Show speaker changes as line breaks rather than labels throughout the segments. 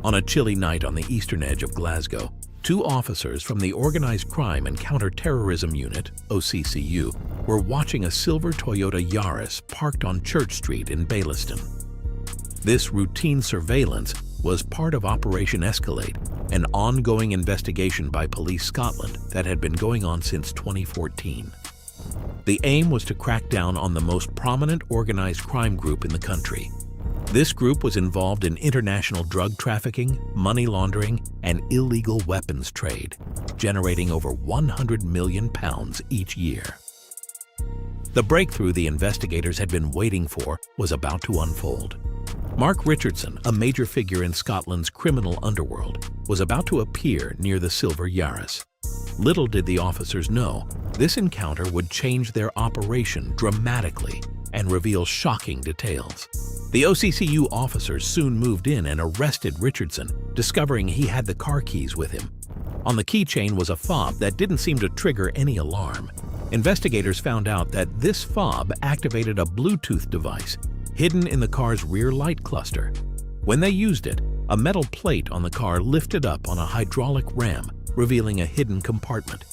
On a chilly night on the eastern edge of Glasgow, two officers from the Organised Crime and Counter-Terrorism Unit, OCCU, were watching a silver Toyota Yaris parked on Church Street in Baillieston. This routine surveillance was part of Operation Escalade, an ongoing investigation by Police Scotland that had been going on since 2014. The aim was to crack down on the most prominent organized crime group in the country. This group was involved in international drug trafficking, money laundering, and illegal weapons trade, generating over £100 million each year. The breakthrough the investigators had been waiting for was about to unfold. Mark Richardson, a major figure in Scotland's criminal underworld, was about to appear near the silver Yaris. Little did the officers know, this encounter would change their operation dramatically and reveal shocking details. The OCCU officers soon moved in and arrested Richardson, discovering he had the car keys with him. On the keychain was a fob that didn't seem to trigger any alarm. Investigators found out that this fob activated a Bluetooth device hidden in the car's rear light cluster. When they used it, a metal plate on the car lifted up on a hydraulic ram, revealing a hidden compartment.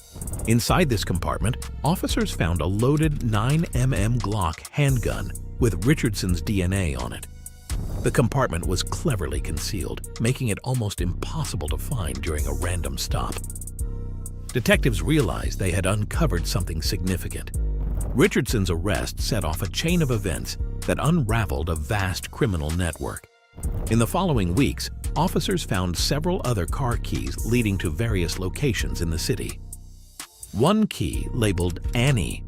Inside this compartment, officers found a loaded 9mm Glock handgun with Richardson's DNA on it. The compartment was cleverly concealed, making it almost impossible to find during a random stop. Detectives realized they had uncovered something significant. Richardson's arrest set off a chain of events that unraveled a vast criminal network. In the following weeks, officers found several other car keys leading to various locations in the city. One key, labeled Annie,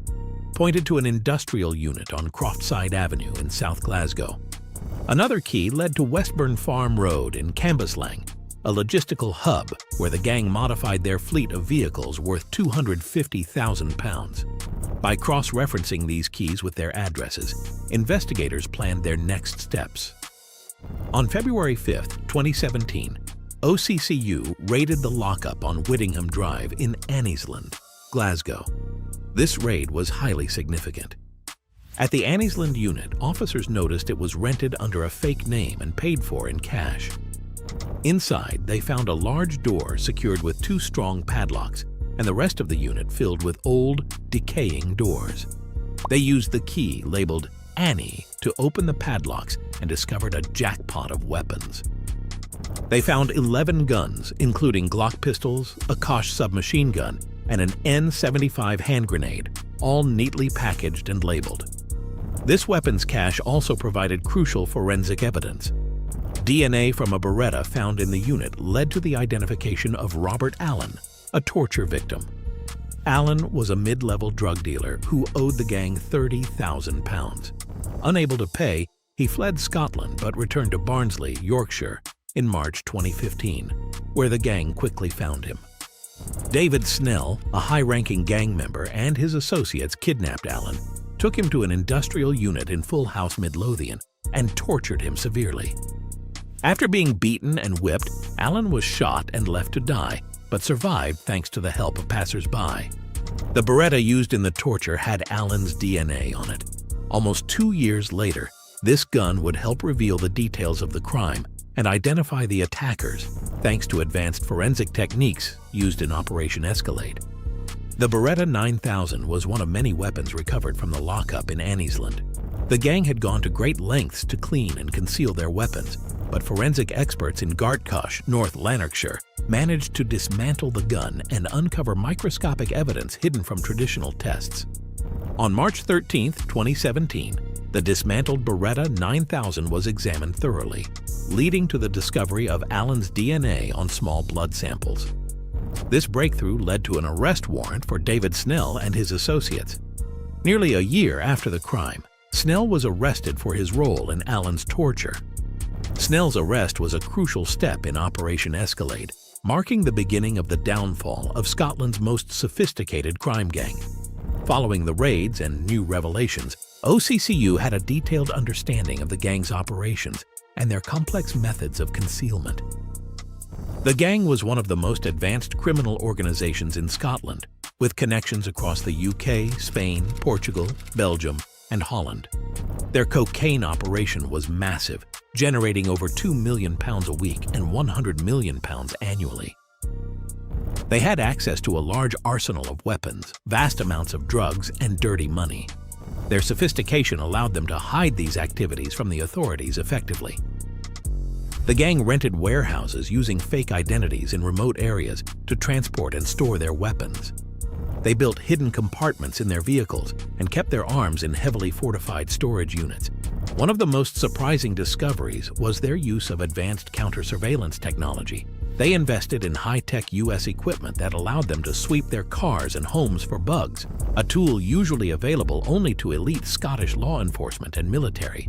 pointed to an industrial unit on Croftside Avenue in South Glasgow. Another key led to Westburn Farm Road in Cambuslang, a logistical hub where the gang modified their fleet of vehicles worth £250,000. By cross-referencing these keys with their addresses, investigators planned their next steps. On February 5, 2017, OCCU raided the lockup on Whittingham Drive in Anniesland, Glasgow. This raid was highly significant. At the Anniesland unit, officers noticed it was rented under a fake name and paid for in cash. Inside, they found a large door secured with 2 strong padlocks, and the rest of the unit filled with old, decaying doors. They used the key labeled Annie to open the padlocks and discovered a jackpot of weapons. They found 11 guns, including Glock pistols, a Kosh submachine gun, and an N75 hand grenade, all neatly packaged and labeled. This weapons cache also provided crucial forensic evidence. DNA from a Beretta found in the unit led to the identification of Robert Allen, a torture victim. Allen was a mid-level drug dealer who owed the gang £30,000. Unable to pay, he fled Scotland but returned to Barnsley, Yorkshire, in March 2015, where the gang quickly found him. David Snell, a high-ranking gang member, and his associates kidnapped Allen, took him to an industrial unit in Full House, Midlothian, and tortured him severely. After being beaten and whipped, Allen was shot and left to die, but survived thanks to the help of passers-by. The Beretta used in the torture had Allen's DNA on it. Almost 2 years later, this gun would help reveal the details of the crime and identify the attackers, thanks to advanced forensic techniques used in Operation Escalade. The Beretta 9000 was one of many weapons recovered from the lockup in Anniesland. The gang had gone to great lengths to clean and conceal their weapons, but forensic experts in Gartcosh, North Lanarkshire, managed to dismantle the gun and uncover microscopic evidence hidden from traditional tests. On March 13, 2017, the dismantled Beretta 9000 was examined thoroughly, leading to the discovery of Allen's DNA on small blood samples. This breakthrough led to an arrest warrant for David Snell and his associates. Nearly a year after the crime, Snell was arrested for his role in Allen's torture. Snell's arrest was a crucial step in Operation Escalade, marking the beginning of the downfall of Scotland's most sophisticated crime gang. Following the raids and new revelations, OCCU had a detailed understanding of the gang's operations and their complex methods of concealment. The gang was one of the most advanced criminal organizations in Scotland, with connections across the UK, Spain, Portugal, Belgium, and Holland. Their cocaine operation was massive, generating over 2 million pounds a week and 100 million pounds annually. They had access to a large arsenal of weapons, vast amounts of drugs, and dirty money. Their sophistication allowed them to hide these activities from the authorities effectively. The gang rented warehouses using fake identities in remote areas to transport and store their weapons. They built hidden compartments in their vehicles and kept their arms in heavily fortified storage units. One of the most surprising discoveries was their use of advanced counter-surveillance technology. They invested in high-tech U.S. equipment that allowed them to sweep their cars and homes for bugs, a tool usually available only to elite Scottish law enforcement and military.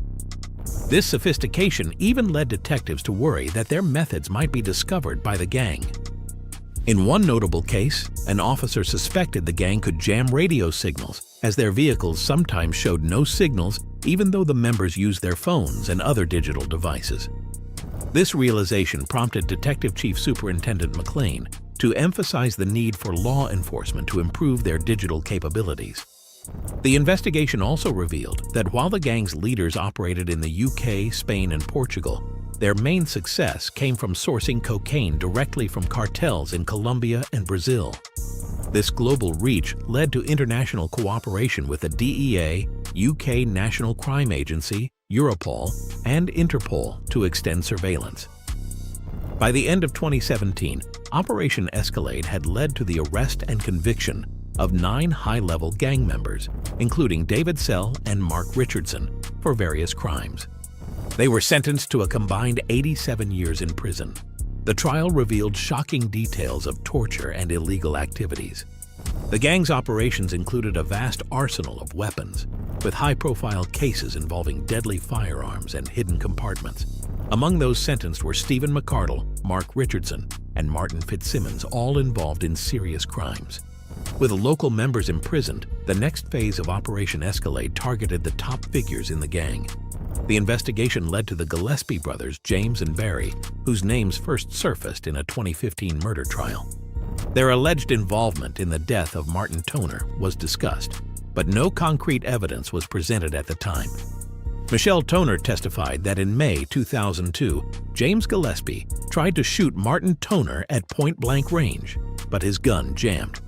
This sophistication even led detectives to worry that their methods might be discovered by the gang. In one notable case, an officer suspected the gang could jam radio signals, as their vehicles sometimes showed no signals even though the members used their phones and other digital devices. This realization prompted Detective Chief Superintendent McLean to emphasize the need for law enforcement to improve their digital capabilities. The investigation also revealed that while the gang's leaders operated in the UK, Spain, and Portugal, their main success came from sourcing cocaine directly from cartels in Colombia and Brazil. This global reach led to international cooperation with the DEA, UK National Crime Agency, Europol, and Interpol to extend surveillance. By the end of 2017, Operation Escalade had led to the arrest and conviction of 9 high-level gang members, including David Sell and Mark Richardson, for various crimes. They were sentenced to a combined 87 years in prison. The trial revealed shocking details of torture and illegal activities. The gang's operations included a vast arsenal of weapons, with high-profile cases involving deadly firearms and hidden compartments. Among those sentenced were Stephen McCardle, Mark Richardson, and Martin Fitzsimmons, all involved in serious crimes. With local members imprisoned, the next phase of Operation Escalade targeted the top figures in the gang. The investigation led to the Gillespie brothers, James and Barry, whose names first surfaced in a 2015 murder trial. Their alleged involvement in the death of Martin Toner was discussed, but no concrete evidence was presented at the time. Michelle Toner testified that in May 2002, James Gillespie tried to shoot Martin Toner at point-blank range, but his gun jammed.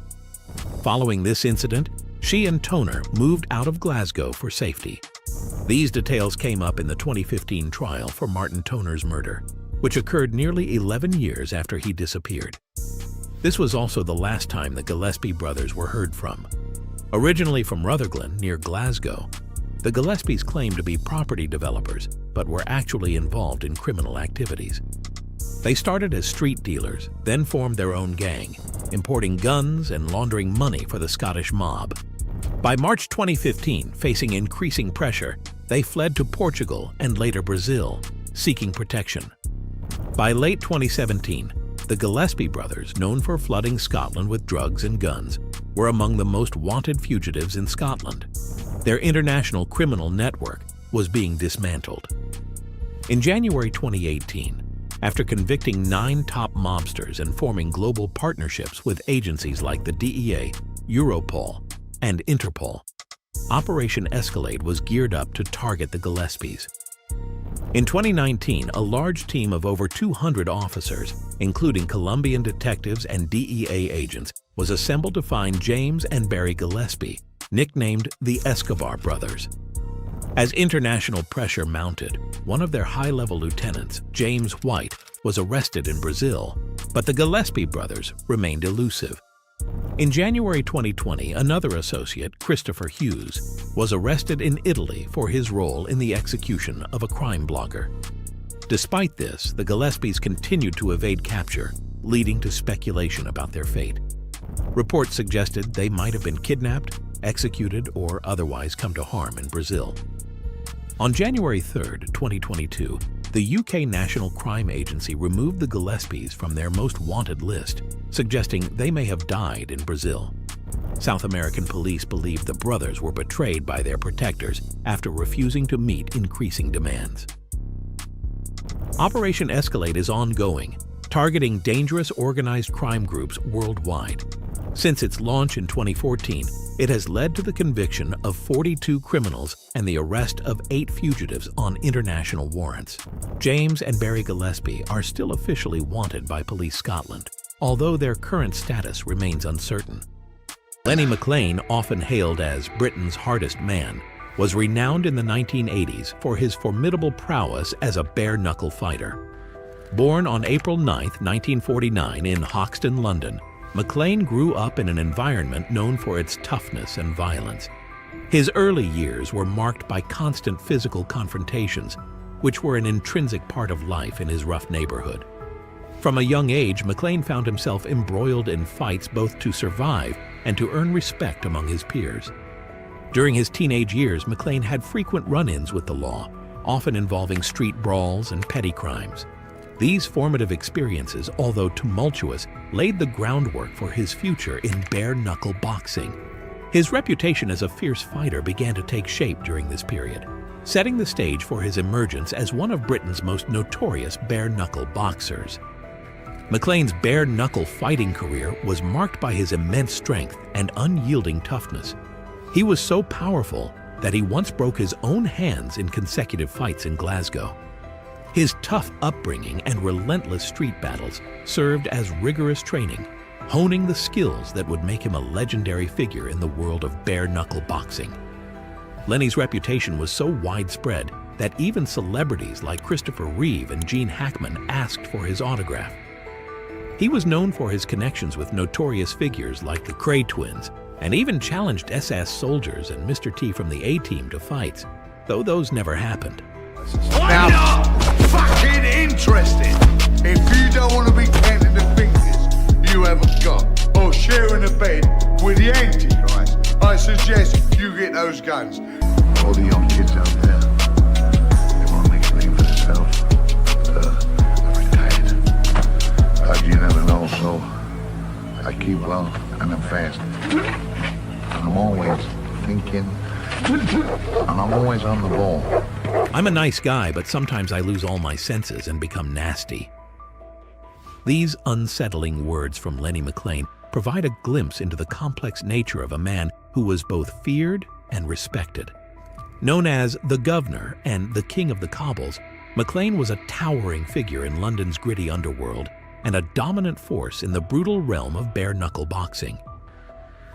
Following this incident, she and Toner moved out of Glasgow for safety. These details came up in the 2015 trial for Martin Toner's murder, which occurred nearly 11 years after he disappeared. This was also the last time the Gillespie brothers were heard from. Originally from Rutherglen, near Glasgow, the Gillespies claimed to be property developers, but were actually involved in criminal activities. They started as street dealers, then formed their own gang, importing guns and laundering money for the Scottish mob. By March 2015, facing increasing pressure, they fled to Portugal and later Brazil, seeking protection. By late 2017, the Gillespie brothers, known for flooding Scotland with drugs and guns, were among the most wanted fugitives in Scotland. Their international criminal network was being dismantled. In January 2018, after convicting 9 top mobsters and forming global partnerships with agencies like the DEA, Europol, and Interpol, Operation Escalade was geared up to target the Gillespies. In 2019, a large team of over 200 officers, including Colombian detectives and DEA agents, was assembled to find James and Barry Gillespie, nicknamed the Escobar Brothers. As international pressure mounted, one of their high-level lieutenants, James White, was arrested in Brazil, but the Gillespie brothers remained elusive. In January 2020, another associate, Christopher Hughes, was arrested in Italy for his role in the execution of a crime blogger. Despite this, the Gillespies continued to evade capture, leading to speculation about their fate. Reports suggested they might have been kidnapped, executed, or otherwise come to harm in Brazil. On January 3, 2022, the UK National Crime Agency removed the Gillespies from their most wanted list, suggesting they may have died in Brazil. South American police believe the brothers were betrayed by their protectors after refusing to meet increasing demands. Operation Escalade is ongoing, targeting dangerous organized crime groups worldwide. Since its launch in 2014, It has led to the conviction of 42 criminals and the arrest of 8 fugitives on international warrants. James and Barry Gillespie are still officially wanted by Police Scotland, although their current status remains uncertain. Lenny McLean, often hailed as Britain's hardest man, was renowned in the 1980s for his formidable prowess as a bare-knuckle fighter. Born on April 9, 1949 in Hoxton, London, McLean grew up in an environment known for its toughness and violence. His early years were marked by constant physical confrontations, which were an intrinsic part of life in his rough neighborhood. From a young age, McLean found himself embroiled in fights both to survive and to earn respect among his peers. During his teenage years, McLean had frequent run-ins with the law, often involving street brawls and petty crimes. These formative experiences, although tumultuous, laid the groundwork for his future in bare-knuckle boxing. His reputation as a fierce fighter began to take shape during this period, setting the stage for his emergence as one of Britain's most notorious bare-knuckle boxers. McLean's bare-knuckle fighting career was marked by his immense strength and unyielding toughness. He was so powerful that he once broke his own hands in consecutive fights in Glasgow. His tough upbringing and relentless street battles served as rigorous training, honing the skills that would make him a legendary figure in the world of bare-knuckle boxing. Lenny's reputation was so widespread that even celebrities like Christopher Reeve and Gene Hackman asked for his autograph. He was known for his connections with notorious figures like the Kray twins, and even challenged SS soldiers and Mr. T from the A-Team to fights, though those never happened.
Now, fucking interesting. If you don't want to be counting the fingers you haven't got, or sharing a bed with the Antichrist, I suggest you get those guns.
All the young kids out there, they want to make a name for themselves. I'm retired. But you never know, so I keep well and I'm fast. And I'm always thinking, and I'm always on the ball.
I'm a nice guy, but sometimes I lose all my senses and become nasty. These unsettling words from Lenny McLean provide a glimpse into the complex nature of a man who was both feared and respected. Known as the Governor and the King of the Cobbles, McLean was a towering figure in London's gritty underworld and a dominant force in the brutal realm of bare-knuckle boxing.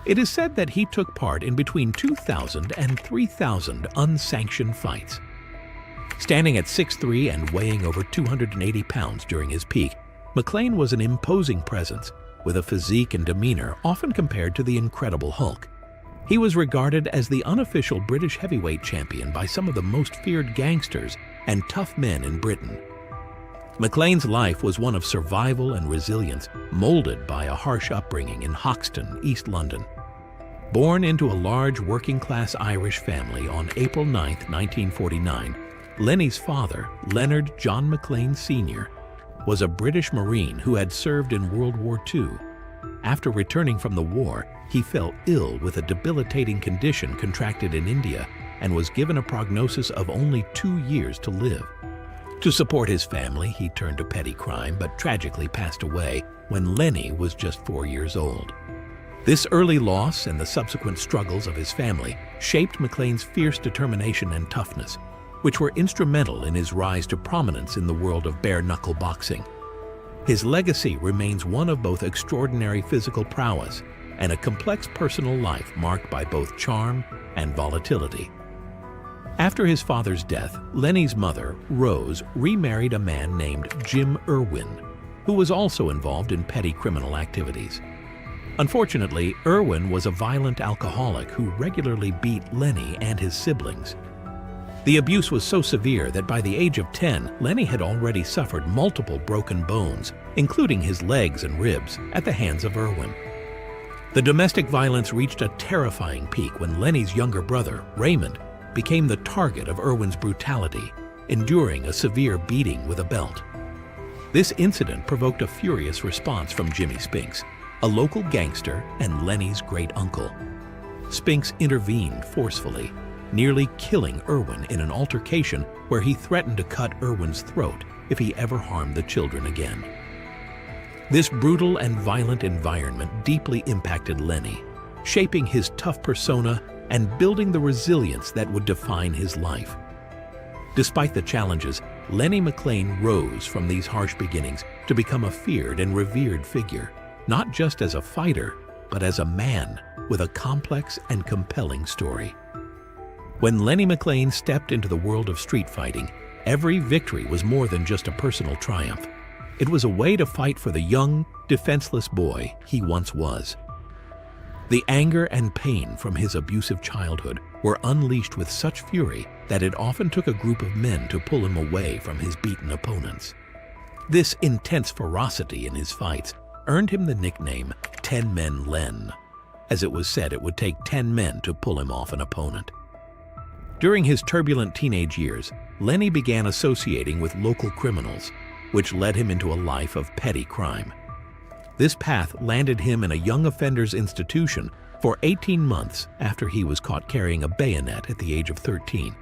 It is said that he took part in between 2,000 and 3,000 unsanctioned fights. Standing at 6'3" and weighing over 280 pounds during his peak, McLean was an imposing presence, with a physique and demeanor often compared to the Incredible Hulk. He was regarded as the unofficial British heavyweight champion by some of the most feared gangsters and tough men in Britain. McLean's life was one of survival and resilience, molded by a harsh upbringing in Hoxton, East London. Born into a large working-class Irish family on April 9, 1949, Lenny's father, Leonard John McLean Sr., was a British Marine who had served in World War II. After returning from the war, he fell ill with a debilitating condition contracted in India and was given a prognosis of only 2 years to live. To support his family, he turned to petty crime but tragically passed away when Lenny was just 4 years old. This early loss and the subsequent struggles of his family shaped McLean's fierce determination and toughness, which were instrumental in his rise to prominence in the world of bare-knuckle boxing. His legacy remains one of both extraordinary physical prowess and a complex personal life marked by both charm and volatility. After his father's death, Lenny's mother, Rose, remarried a man named Jim Irwin, who was also involved in petty criminal activities. Unfortunately, Irwin was a violent alcoholic who regularly beat Lenny and his siblings. The abuse was so severe that by the age of 10, Lenny had already suffered multiple broken bones, including his legs and ribs, at the hands of Irwin. The domestic violence reached a terrifying peak when Lenny's younger brother, Raymond, became the target of Irwin's brutality, enduring a severe beating with a belt. This incident provoked a furious response from Jimmy Spinks, a local gangster and Lenny's great-uncle. Spinks intervened forcefully, nearly killing Irwin in an altercation where he threatened to cut Irwin's throat if he ever harmed the children again. This brutal and violent environment deeply impacted Lenny, shaping his tough persona and building the resilience that would define his life. Despite the challenges, Lenny McLean rose from these harsh beginnings to become a feared and revered figure, not just as a fighter, but as a man with a complex and compelling story. When Lenny McLean stepped into the world of street fighting, every victory was more than just a personal triumph. It was a way to fight for the young, defenseless boy he once was. The anger and pain from his abusive childhood were unleashed with such fury that it often took a group of men to pull him away from his beaten opponents. This intense ferocity in his fights earned him the nickname 10 Men Len, as it was said it would take 10 men to pull him off an opponent. During his turbulent teenage years, Lenny began associating with local criminals, which led him into a life of petty crime. This path landed him in a young offenders institution for 18 months after he was caught carrying a bayonet at the age of 13,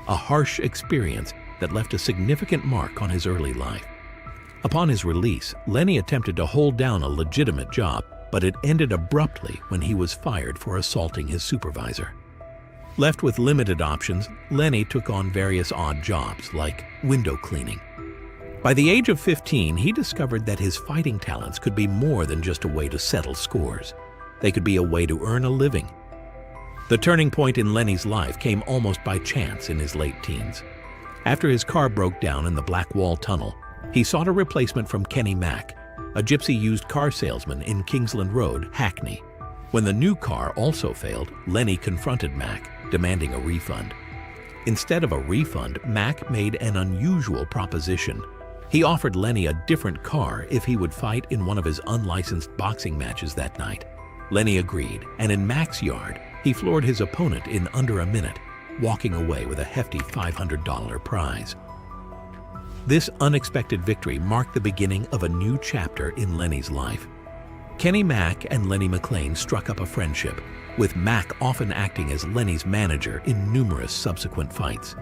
a harsh experience that left a significant mark on his early life. Upon his release, Lenny attempted to hold down a legitimate job, but it ended abruptly when he was fired for assaulting his supervisor. Left with limited options, Lenny took on various odd jobs like window cleaning. By the age of 15, he discovered that his fighting talents could be more than just a way to settle scores. They could be a way to earn a living. The turning point in Lenny's life came almost by chance in his late teens. After his car broke down in the Black Wall Tunnel, he sought a replacement from Kenny Mack, a gypsy used car salesman in Kingsland Road, Hackney. When the new car also failed, Lenny confronted Mack, demanding a refund. Instead of a refund, Mack made an unusual proposition. He offered Lenny a different car if he would fight in one of his unlicensed boxing matches that night. Lenny agreed, and in Mack's yard, he floored his opponent in under a minute, walking away with a hefty $500 prize. This unexpected victory marked the beginning of a new chapter in Lenny's life. Kenny Mack and Lenny McLean struck up a friendship, with Mack often acting as Lenny's manager in numerous subsequent fights.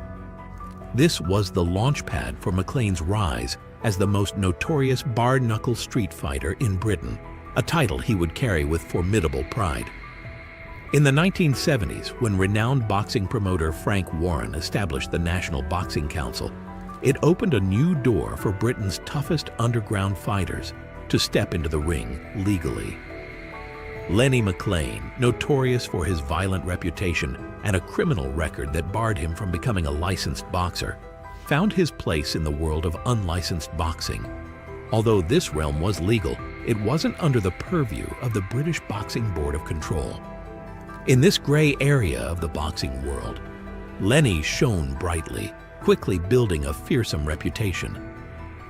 This was the launchpad for McLean's rise as the most notorious bar-knuckle street fighter in Britain, a title he would carry with formidable pride. In the 1970s, when renowned boxing promoter Frank Warren established the National Boxing Council, it opened a new door for Britain's toughest underground fighters to step into the ring legally. Lenny McLean, notorious for his violent reputation and a criminal record that barred him from becoming a licensed boxer, found his place in the world of unlicensed boxing. Although this realm was legal, it wasn't under the purview of the British Boxing Board of Control. In this gray area of the boxing world, Lenny shone brightly, quickly building a fearsome reputation.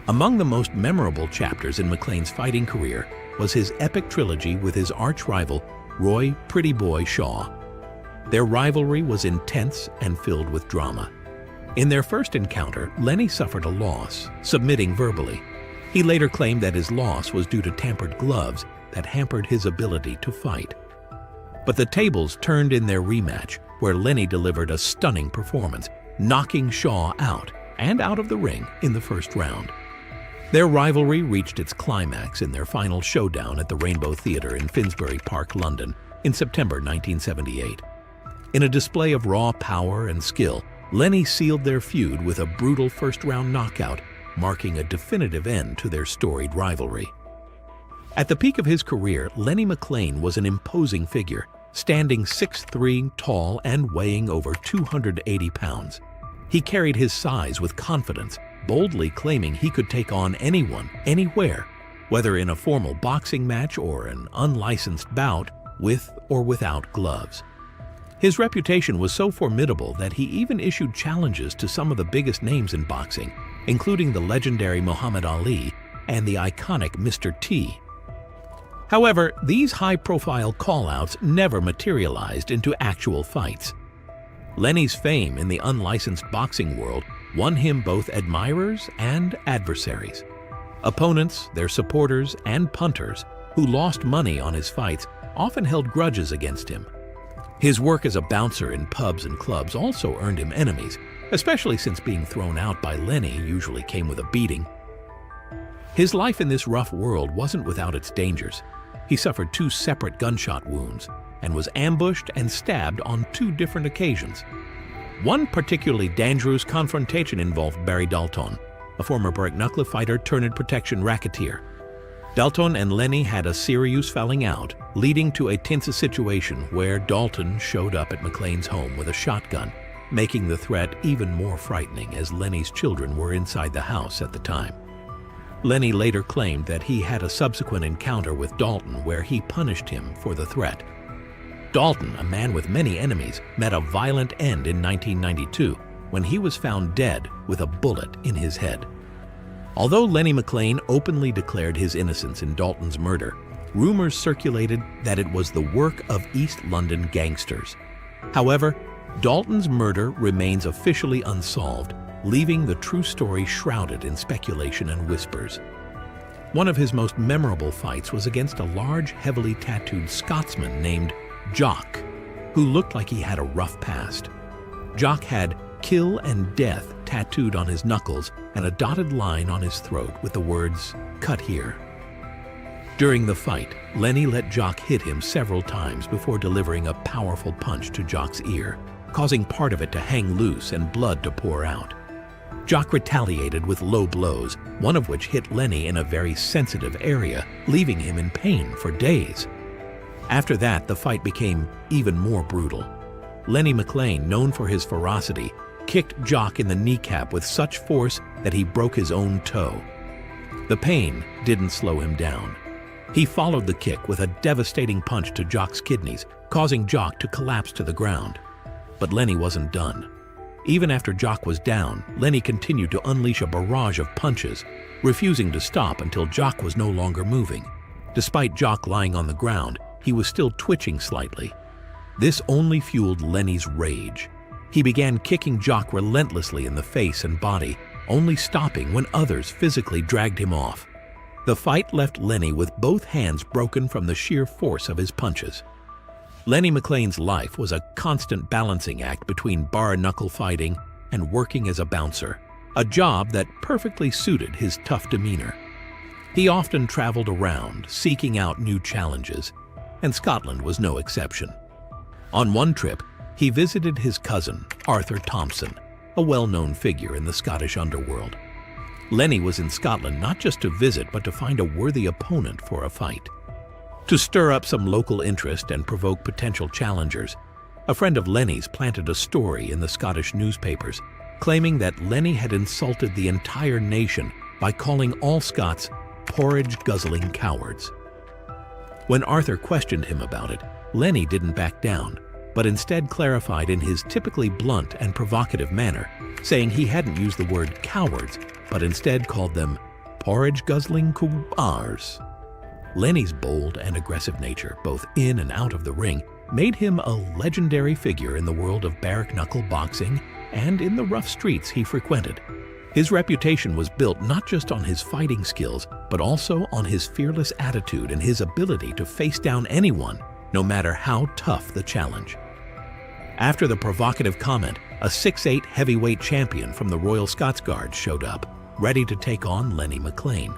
Among the most memorable chapters in McLean's fighting career was his epic trilogy with his arch-rival, Roy Pretty Boy Shaw. Their rivalry was intense and filled with drama. In their first encounter, Lenny suffered a loss, submitting verbally. He later claimed that his loss was due to tampered gloves that hampered his ability to fight. But the tables turned in their rematch, where Lenny delivered a stunning performance, knocking Shaw out and out of the ring in the first round. Their rivalry reached its climax in their final showdown at the Rainbow Theatre in Finsbury Park, London, in September 1978. In a display of raw power and skill, Lenny sealed their feud with a brutal first-round knockout, marking a definitive end to their storied rivalry. At the peak of his career, Lenny McLean was an imposing figure, standing 6'3", tall and weighing over 280 pounds. He carried his size with confidence, boldly claiming he could take on anyone, anywhere, whether in a formal boxing match or an unlicensed bout, with or without gloves. His reputation was so formidable that he even issued challenges to some of the biggest names in boxing, including the legendary Muhammad Ali and the iconic Mr. T. However, these high-profile call-outs never materialized into actual fights. Lenny's fame in the unlicensed boxing world won him both admirers and adversaries. Opponents, their supporters, and punters who lost money on his fights often held grudges against him. His work as a bouncer in pubs and clubs also earned him enemies, especially since being thrown out by Lenny usually came with a beating. His life in this rough world wasn't without its dangers. He suffered 2 separate gunshot wounds, and was ambushed and stabbed on 2 different occasions. One particularly dangerous confrontation involved Barry Dalton, a former break-knuckle fighter turned protection racketeer. Dalton and Lenny had a serious falling out, leading to a tense situation where Dalton showed up at McLean's home with a shotgun, making the threat even more frightening as Lenny's children were inside the house at the time. Lenny later claimed that he had a subsequent encounter with Dalton where he punished him for the threat. Dalton, a man with many enemies, met a violent end in 1992 when he was found dead with a bullet in his head. Although Lenny McLean openly declared his innocence in Dalton's murder, rumors circulated that it was the work of East London gangsters. However, Dalton's murder remains officially unsolved, leaving the true story shrouded in speculation and whispers. One of his most memorable fights was against a large, heavily tattooed Scotsman named Jock, who looked like he had a rough past. Jock had "Kill and Death" tattooed on his knuckles and a dotted line on his throat with the words, "Cut here." During the fight, Lenny let Jock hit him several times before delivering a powerful punch to Jock's ear, causing part of it to hang loose and blood to pour out. Jock retaliated with low blows, one of which hit Lenny in a very sensitive area, leaving him in pain for days. After that, the fight became even more brutal. Lenny McLean, known for his ferocity, kicked Jock in the kneecap with such force that he broke his own toe. The pain didn't slow him down. He followed the kick with a devastating punch to Jock's kidneys, causing Jock to collapse to the ground. But Lenny wasn't done. Even after Jock was down, Lenny continued to unleash a barrage of punches, refusing to stop until Jock was no longer moving. Despite Jock lying on the ground, he was still twitching slightly. This only fueled Lenny's rage. He began kicking Jock relentlessly in the face and body, only stopping when others physically dragged him off. The fight left Lenny with both hands broken from the sheer force of his punches. Lenny McLean's life was a constant balancing act between bar-knuckle fighting and working as a bouncer, a job that perfectly suited his tough demeanor. He often traveled around, seeking out new challenges, and Scotland was no exception. On one trip, he visited his cousin, Arthur Thompson, a well-known figure in the Scottish underworld. Lenny was in Scotland not just to visit, but to find a worthy opponent for a fight. To stir up some local interest and provoke potential challengers, a friend of Lenny's planted a story in the Scottish newspapers, claiming that Lenny had insulted the entire nation by calling all Scots porridge-guzzling cowards. When Arthur questioned him about it, Lenny didn't back down, but instead clarified in his typically blunt and provocative manner, saying he hadn't used the word cowards, but instead called them porridge-guzzling cowards. Lenny's bold and aggressive nature, both in and out of the ring, made him a legendary figure in the world of bare-knuckle boxing and in the rough streets he frequented. His reputation was built not just on his fighting skills, but also on his fearless attitude and his ability to face down anyone, no matter how tough the challenge. After the provocative comment, a 6'8" heavyweight champion from the Royal Scots Guards showed up, ready to take on Lenny McLean.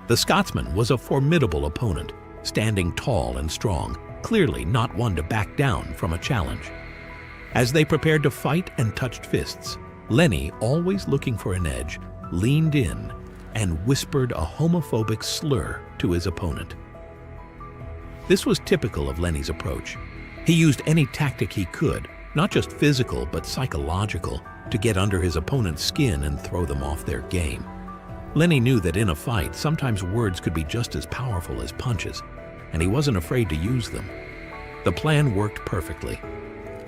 The Scotsman was a formidable opponent, standing tall and strong, clearly not one to back down from a challenge. As they prepared to fight and touched fists, Lenny, always looking for an edge, leaned in and whispered a homophobic slur to his opponent. This was typical of Lenny's approach. He used any tactic he could, not just physical but psychological, to get under his opponent's skin and throw them off their game. Lenny knew that in a fight, sometimes words could be just as powerful as punches, and he wasn't afraid to use them. The plan worked perfectly.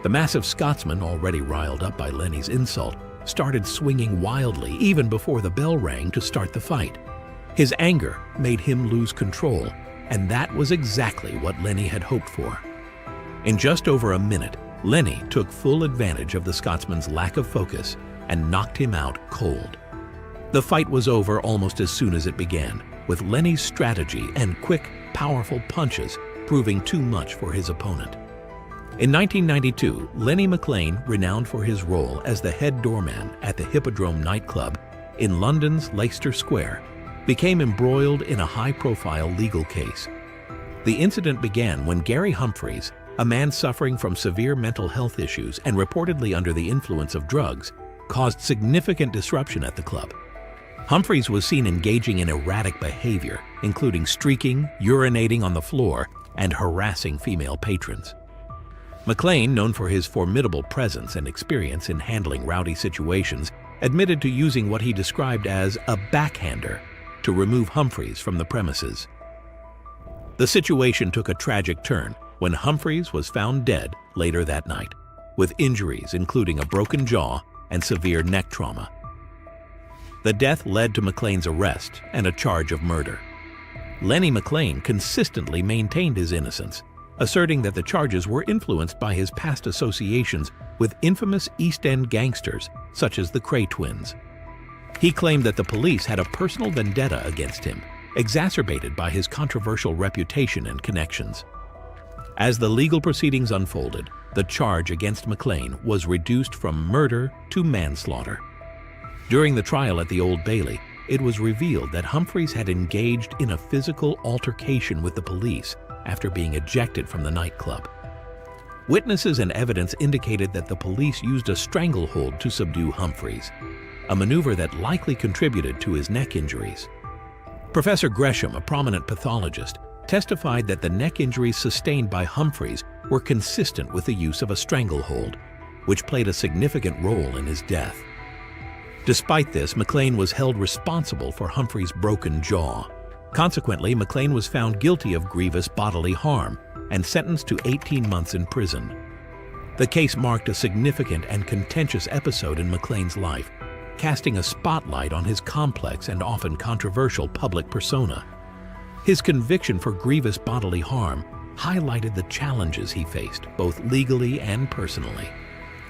The massive Scotsman, already riled up by Lenny's insult, started swinging wildly even before the bell rang to start the fight. His anger made him lose control, and that was exactly what Lenny had hoped for. In just over a minute, Lenny took full advantage of the Scotsman's lack of focus and knocked him out cold. The fight was over almost as soon as it began, with Lenny's strategy and quick, powerful punches proving too much for his opponent. In 1992, Lenny McLean, renowned for his role as the head doorman at the Hippodrome nightclub in London's Leicester Square, became embroiled in a high-profile legal case. The incident began when Gary Humphreys, a man suffering from severe mental health issues and reportedly under the influence of drugs, caused significant disruption at the club. Humphreys was seen engaging in erratic behavior, including streaking, urinating on the floor, and harassing female patrons. McLean, known for his formidable presence and experience in handling rowdy situations, admitted to using what he described as a backhander to remove Humphreys from the premises. The situation took a tragic turn when Humphreys was found dead later that night, with injuries including a broken jaw and severe neck trauma. The death led to McLean's arrest and a charge of murder. Lenny McLean consistently maintained his innocence, asserting that the charges were influenced by his past associations with infamous East End gangsters such as the Cray twins. He claimed that the police had a personal vendetta against him, exacerbated by his controversial reputation and connections. As the legal proceedings unfolded, the charge against McLean was reduced from murder to manslaughter. During the trial at the Old Bailey, it was revealed that Humphreys had engaged in a physical altercation with the police after being ejected from the nightclub. Witnesses and evidence indicated that the police used a stranglehold to subdue Humphreys, a maneuver that likely contributed to his neck injuries. Professor Gresham, a prominent pathologist, testified that the neck injuries sustained by Humphreys were consistent with the use of a stranglehold, which played a significant role in his death. Despite this, McLean was held responsible for Humphreys' broken jaw. Consequently, McLean was found guilty of grievous bodily harm and sentenced to 18 months in prison. The case marked a significant and contentious episode in McLean's life, casting a spotlight on his complex and often controversial public persona. His conviction for grievous bodily harm highlighted the challenges he faced, both legally and personally,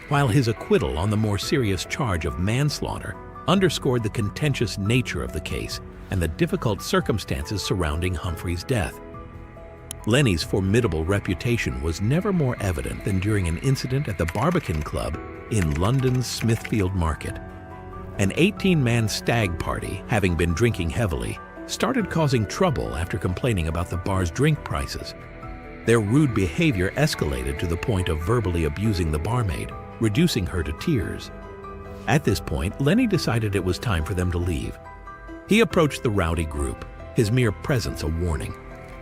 while his acquittal on the more serious charge of manslaughter underscored the contentious nature of the case and the difficult circumstances surrounding Humphreys' death. Lenny's formidable reputation was never more evident than during an incident at the Barbican Club in London's Smithfield Market. An 18-man stag party, having been drinking heavily, started causing trouble after complaining about the bar's drink prices. Their rude behavior escalated to the point of verbally abusing the barmaid, reducing her to tears. At this point, Lenny decided it was time for them to leave. He approached the rowdy group, his mere presence a warning.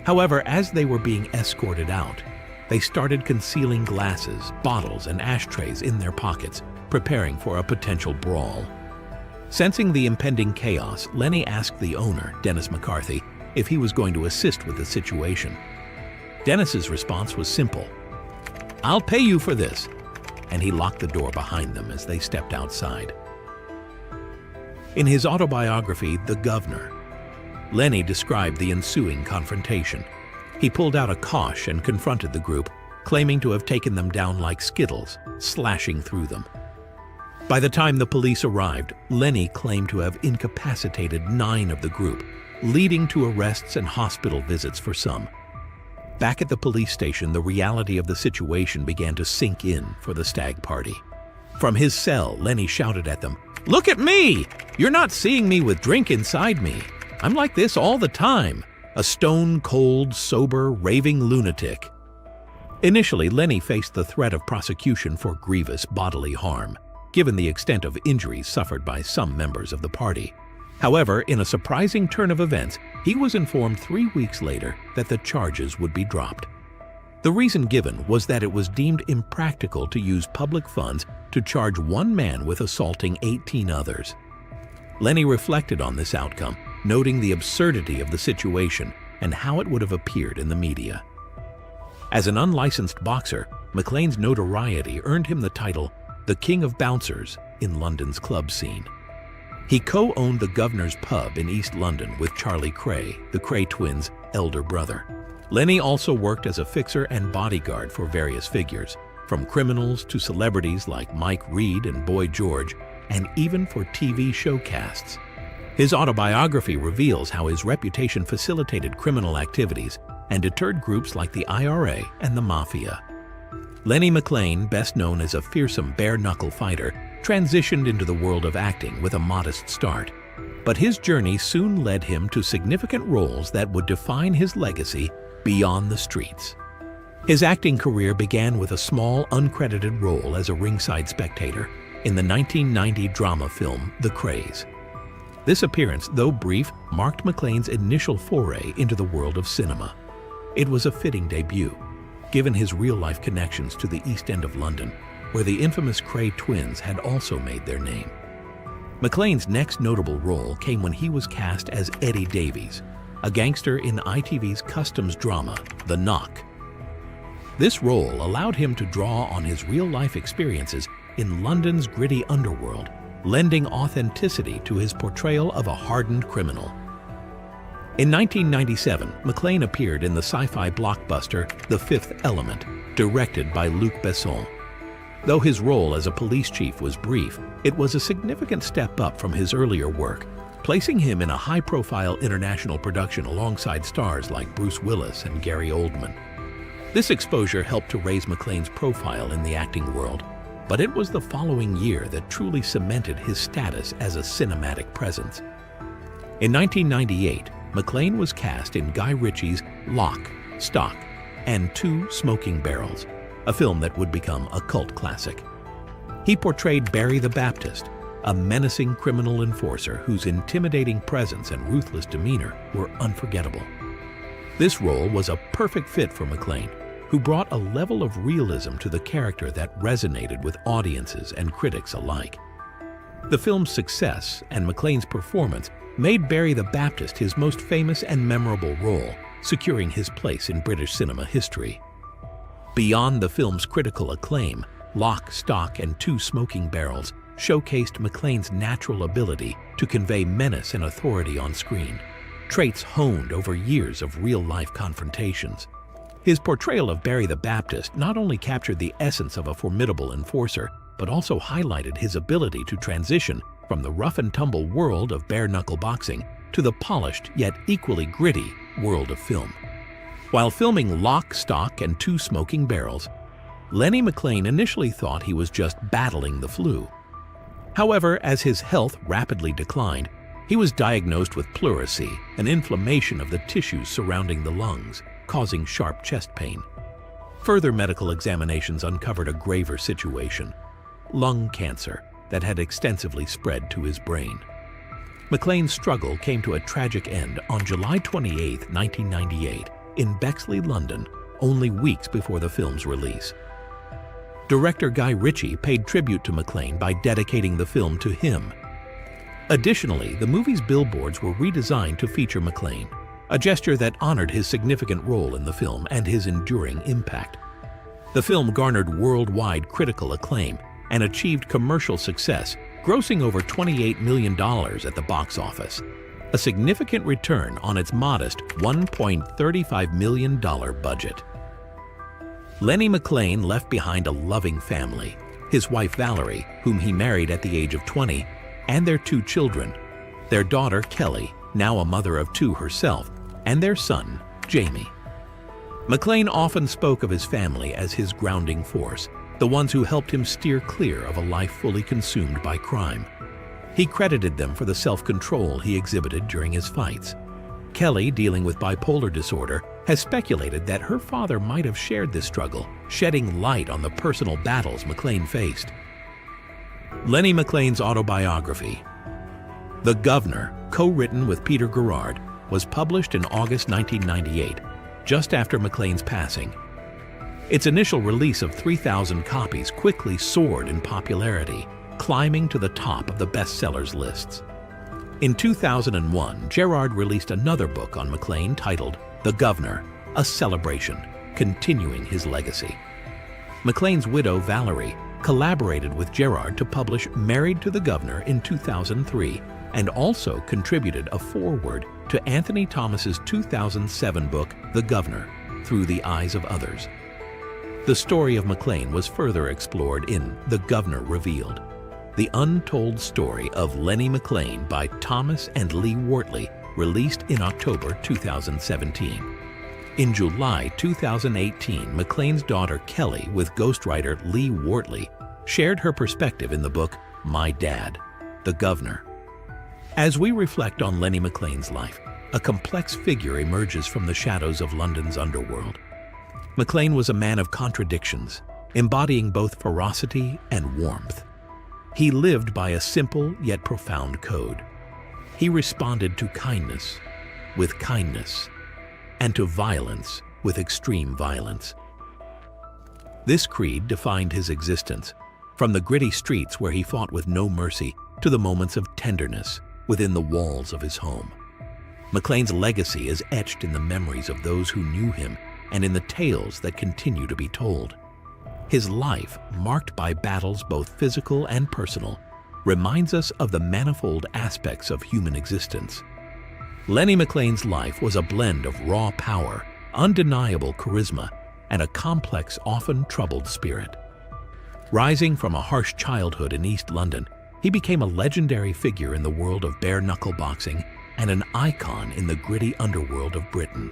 However, as they were being escorted out, they started concealing glasses, bottles, and ashtrays in their pockets, preparing for a potential brawl. Sensing the impending chaos, Lenny asked the owner, Dennis McCarthy, if he was going to assist with the situation. Dennis's response was simple: "I'll pay you for this," and he locked the door behind them as they stepped outside. In his autobiography, The Governor, Lenny described the ensuing confrontation. He pulled out a Kosh and confronted the group, claiming to have taken them down like Skittles, slashing through them. By the time the police arrived, Lenny claimed to have incapacitated 9 of the group, leading to arrests and hospital visits for some. Back at the police station, the reality of the situation began to sink in for the stag party. From his cell, Lenny shouted at them, "Look at me! You're not seeing me with drink inside me. I'm like this all the time. A stone-cold, sober, raving lunatic." Initially, Lenny faced the threat of prosecution for grievous bodily harm, given the extent of injuries suffered by some members of the party. However, in a surprising turn of events, he was informed 3 weeks later that the charges would be dropped. The reason given was that it was deemed impractical to use public funds to charge one man with assaulting 18 others. Lenny reflected on this outcome, noting the absurdity of the situation and how it would have appeared in the media. As an unlicensed boxer, McLean's notoriety earned him the title the King of Bouncers in London's club scene. He co-owned the Governor's Pub in East London with Charlie Cray, the Cray twins' elder brother. Lenny also worked as a fixer and bodyguard for various figures, from criminals to celebrities like Mike Reed and Boy George, and even for TV showcasts. His autobiography reveals how his reputation facilitated criminal activities and deterred groups like the IRA and the Mafia. Lenny McLean, best known as a fearsome bare-knuckle fighter, transitioned into the world of acting with a modest start. But his journey soon led him to significant roles that would define his legacy beyond the streets. His acting career began with a small, uncredited role as a ringside spectator in the 1990 drama film The Craze. This appearance, though brief, marked McLean's initial foray into the world of cinema. It was a fitting debut, given his real-life connections to the East End of London, where the infamous Kray twins had also made their name. McLean's next notable role came when he was cast as Eddie Davies, a gangster in ITV's customs drama, The Knock. This role allowed him to draw on his real-life experiences in London's gritty underworld, lending authenticity to his portrayal of a hardened criminal. In 1997, McLean appeared in the sci-fi blockbuster The Fifth Element, directed by Luc Besson. Though his role as a police chief was brief, it was a significant step up from his earlier work, placing him in a high-profile international production alongside stars like Bruce Willis and Gary Oldman. This exposure helped to raise McLean's profile in the acting world, but it was the following year that truly cemented his status as a cinematic presence. In 1998, McLean was cast in Guy Ritchie's Lock, Stock, and Two Smoking Barrels, a film that would become a cult classic. He portrayed Barry the Baptist, a menacing criminal enforcer whose intimidating presence and ruthless demeanor were unforgettable. This role was a perfect fit for McLean, who brought a level of realism to the character that resonated with audiences and critics alike. The film's success and McLean's performance made Barry the Baptist his most famous and memorable role, securing his place in British cinema history. Beyond the film's critical acclaim, Lock, Stock, and Two Smoking Barrels showcased McLean's natural ability to convey menace and authority on screen, traits honed over years of real-life confrontations. His portrayal of Barry the Baptist not only captured the essence of a formidable enforcer, but also highlighted his ability to transition from the rough-and-tumble world of bare-knuckle boxing to the polished yet equally gritty world of film. While filming Lock, Stock, and Two Smoking Barrels, Lenny McLean initially thought he was just battling the flu. However, as his health rapidly declined, he was diagnosed with pleurisy, an inflammation of the tissues surrounding the lungs, causing sharp chest pain. Further medical examinations uncovered a graver situation: lung cancer that had extensively spread to his brain. McLean's struggle came to a tragic end on July 28, 1998, in Bexley, London, only weeks before the film's release. Director Guy Ritchie paid tribute to McLean by dedicating the film to him. Additionally, the movie's billboards were redesigned to feature McLean, a gesture that honored his significant role in the film and his enduring impact. The film garnered worldwide critical acclaim and achieved commercial success, grossing over $28 million at the box office, a significant return on its modest $1.35 million budget. Lenny McLean left behind a loving family, his wife Valerie, whom he married at the age of 20, and their two children, their daughter Kelly, now a mother of two herself, and their son, Jamie. McLean often spoke of his family as his grounding force, the ones who helped him steer clear of a life fully consumed by crime. He credited them for the self-control he exhibited during his fights. Kelly, dealing with bipolar disorder, has speculated that her father might have shared this struggle, shedding light on the personal battles McLean faced. Lenny McLean's autobiography, The Governor, co-written with Peter Gerard, was published in August 1998, just after McLean's passing. Its initial release of 3,000 copies quickly soared in popularity, climbing to the top of the bestsellers lists. In 2001, Gerard released another book on McLean titled The Governor, a Celebration, continuing his legacy. McLean's widow, Valerie, collaborated with Gerard to publish Married to the Governor in 2003, and also contributed a foreword to Anthony Thomas's 2007 book, The Governor, Through the Eyes of Others. The story of McLean was further explored in The Governor Revealed, the untold story of Lenny McLean by Thomas and Lee Wortley, released in October 2017. In July 2018, McLean's daughter Kelly, with ghostwriter Lee Wortley, shared her perspective in the book My Dad, The Governor. As we reflect on Lenny McLean's life, a complex figure emerges from the shadows of London's underworld. McLean was a man of contradictions, embodying both ferocity and warmth. He lived by a simple yet profound code. He responded to kindness with kindness, and to violence with extreme violence. This creed defined his existence, from the gritty streets where he fought with no mercy to the moments of tenderness within the walls of his home. McLean's legacy is etched in the memories of those who knew him and in the tales that continue to be told. His life, marked by battles both physical and personal, reminds us of the manifold aspects of human existence. Lenny McLean's life was a blend of raw power, undeniable charisma, and a complex, often troubled spirit. Rising from a harsh childhood in East London, he became a legendary figure in the world of bare-knuckle boxing and an icon in the gritty underworld of Britain.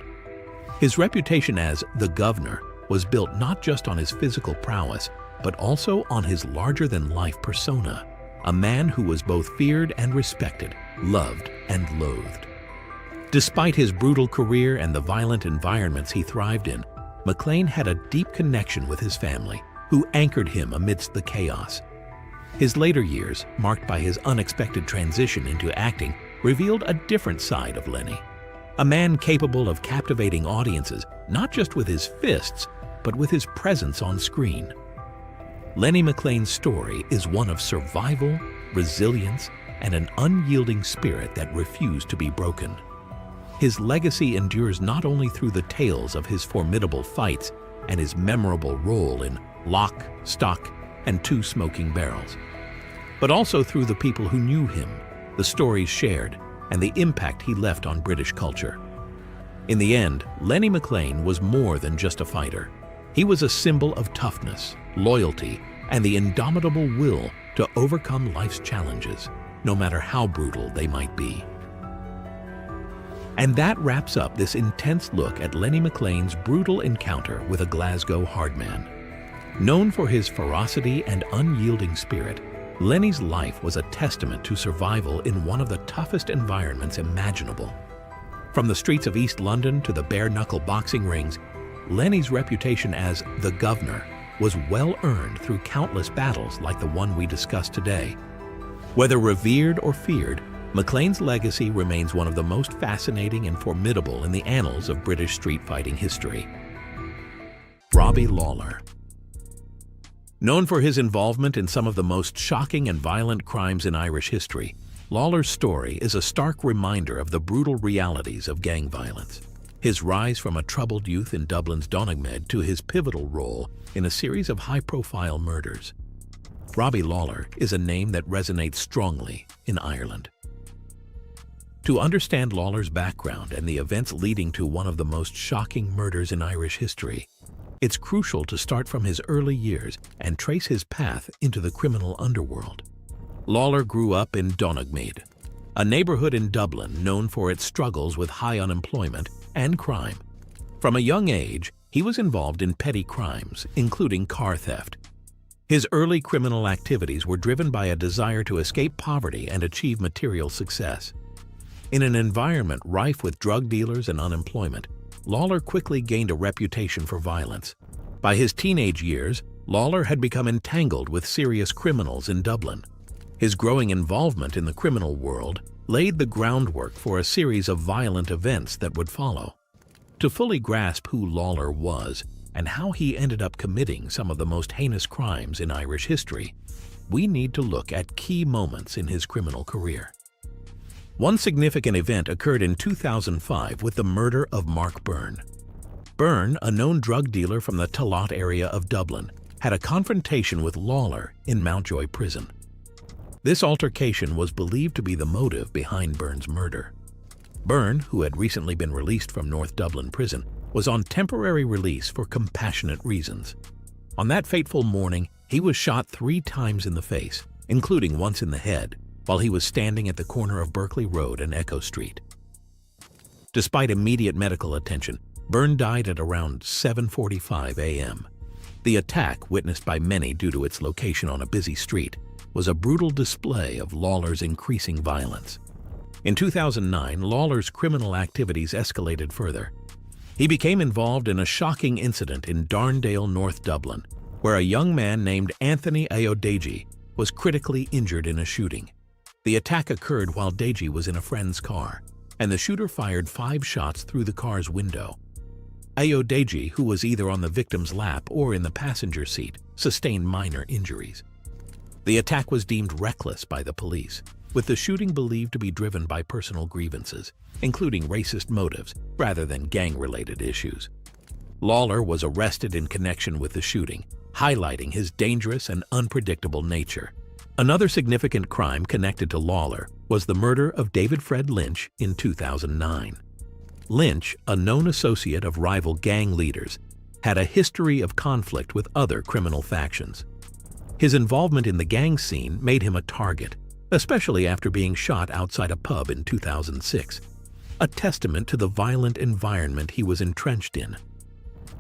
His reputation as the Governor was built not just on his physical prowess, but also on his larger-than-life persona, a man who was both feared and respected, loved and loathed. Despite his brutal career and the violent environments he thrived in, McLean had a deep connection with his family, who anchored him amidst the chaos. His later years, marked by his unexpected transition into acting, revealed a different side of Lenny. A man capable of captivating audiences, not just with his fists, but with his presence on screen. Lenny McLean's story is one of survival, resilience, and an unyielding spirit that refused to be broken. His legacy endures not only through the tales of his formidable fights and his memorable role in Lock, Stock, and Two Smoking Barrels, but also through the people who knew him, the stories shared, and the impact he left on British culture. In the end, Lenny McLean was more than just a fighter. He was a symbol of toughness, loyalty, and the indomitable will to overcome life's challenges, no matter how brutal they might be. And that wraps up this intense look at Lenny McLean's brutal encounter with a Glasgow hardman. Known for his ferocity and unyielding spirit, Lenny's life was a testament to survival in one of the toughest environments imaginable. From the streets of East London to the bare-knuckle boxing rings, Lenny's reputation as the Governor was well-earned through countless battles like the one we discussed today. Whether revered or feared, McLean's legacy remains one of the most fascinating and formidable in the annals of British street fighting history. Robbie Lawler. Known for his involvement in some of the most shocking and violent crimes in Irish history, Lawler's story is a stark reminder of the brutal realities of gang violence. His rise from a troubled youth in Dublin's Donegal to his pivotal role in a series of high-profile murders. Robbie Lawler is a name that resonates strongly in Ireland. To understand Lawler's background and the events leading to one of the most shocking murders in Irish history, it's crucial to start from his early years and trace his path into the criminal underworld. Lawler grew up in Donegal, a neighborhood in Dublin known for its struggles with high unemployment and crime. From a young age, he was involved in petty crimes, including car theft. His early criminal activities were driven by a desire to escape poverty and achieve material success. In an environment rife with drug dealers and unemployment, Lawler quickly gained a reputation for violence. By his teenage years, Lawler had become entangled with serious criminals in Dublin. His growing involvement in the criminal world laid the groundwork for a series of violent events that would follow. To fully grasp who Lawler was and how he ended up committing some of the most heinous crimes in Irish history, we need to look at key moments in his criminal career. One significant event occurred in 2005 with the murder of Mark Byrne. Byrne, a known drug dealer from the Tallaght area of Dublin, had a confrontation with Lawler in Mountjoy prison. This altercation was believed to be the motive behind Byrne's murder. Byrne, who had recently been released from North Dublin prison, was on temporary release for compassionate reasons. On that fateful morning, he was shot 3 times in the face, including once in the head, while he was standing at the corner of Berkeley Road and Echo Street. Despite immediate medical attention, Byrne died at around 7:45 a.m. The attack, witnessed by many due to its location on a busy street, was a brutal display of Lawler's increasing violence. In 2009, Lawler's criminal activities escalated further. He became involved in a shocking incident in Darndale, North Dublin, where a young man named Anthony Ayodeji was critically injured in a shooting. The attack occurred while Deji was in a friend's car, and the shooter fired 5 shots through the car's window. Ayodeji, who was either on the victim's lap or in the passenger seat, sustained minor injuries. The attack was deemed reckless by the police, with the shooting believed to be driven by personal grievances, including racist motives rather than gang-related issues. Lawler was arrested in connection with the shooting, highlighting his dangerous and unpredictable nature. Another significant crime connected to Lawler was the murder of David Fred Lynch in 2009. Lynch, a known associate of rival gang leaders, had a history of conflict with other criminal factions. His involvement in the gang scene made him a target, especially after being shot outside a pub in 2006, a testament to the violent environment he was entrenched in.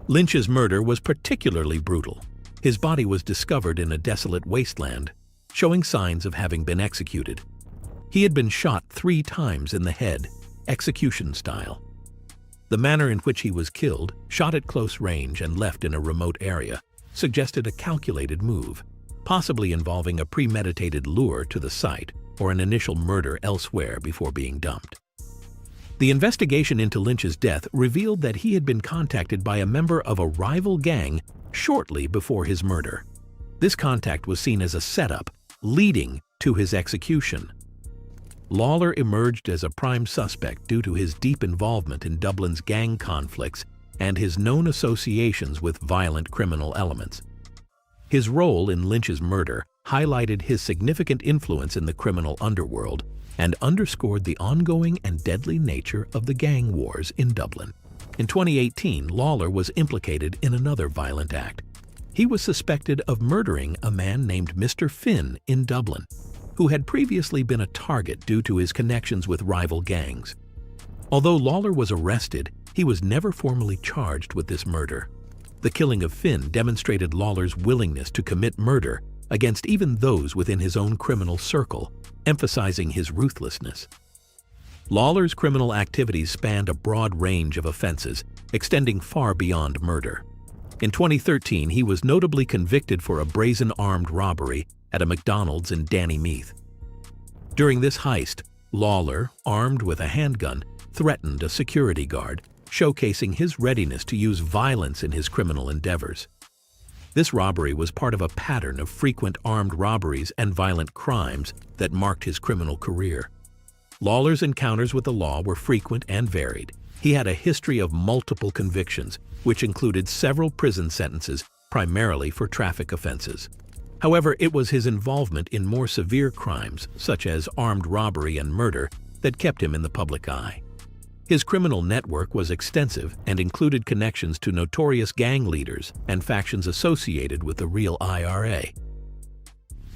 Lynch's murder was particularly brutal. His body was discovered in a desolate wasteland, showing signs of having been executed. He had been shot 3 times in the head, execution style. The manner in which he was killed, shot at close range and left in a remote area, suggested a calculated move, possibly involving a premeditated lure to the site or an initial murder elsewhere before being dumped. The investigation into Lynch's death revealed that he had been contacted by a member of a rival gang shortly before his murder. This contact was seen as a setup leading to his execution. Lawler emerged as a prime suspect due to his deep involvement in Dublin's gang conflicts and his known associations with violent criminal elements. His role in Lynch's murder highlighted his significant influence in the criminal underworld and underscored the ongoing and deadly nature of the gang wars in Dublin. In 2018, Lawler was implicated in another violent act. He was suspected of murdering a man named Mr. Finn in Dublin, who had previously been a target due to his connections with rival gangs. Although Lawler was arrested, he was never formally charged with this murder. The killing of Finn demonstrated Lawler's willingness to commit murder against even those within his own criminal circle, emphasizing his ruthlessness. Lawler's criminal activities spanned a broad range of offenses, extending far beyond murder. In 2013, he was notably convicted for a brazen armed robbery at a McDonald's in Dannymeath. During this heist, Lawler, armed with a handgun, threatened a security guard, showcasing his readiness to use violence in his criminal endeavors. This robbery was part of a pattern of frequent armed robberies and violent crimes that marked his criminal career. Lawler's encounters with the law were frequent and varied. He had a history of multiple convictions, which included several prison sentences, primarily for traffic offenses. However, it was his involvement in more severe crimes, such as armed robbery and murder, that kept him in the public eye. His criminal network was extensive and included connections to notorious gang leaders and factions associated with the real IRA.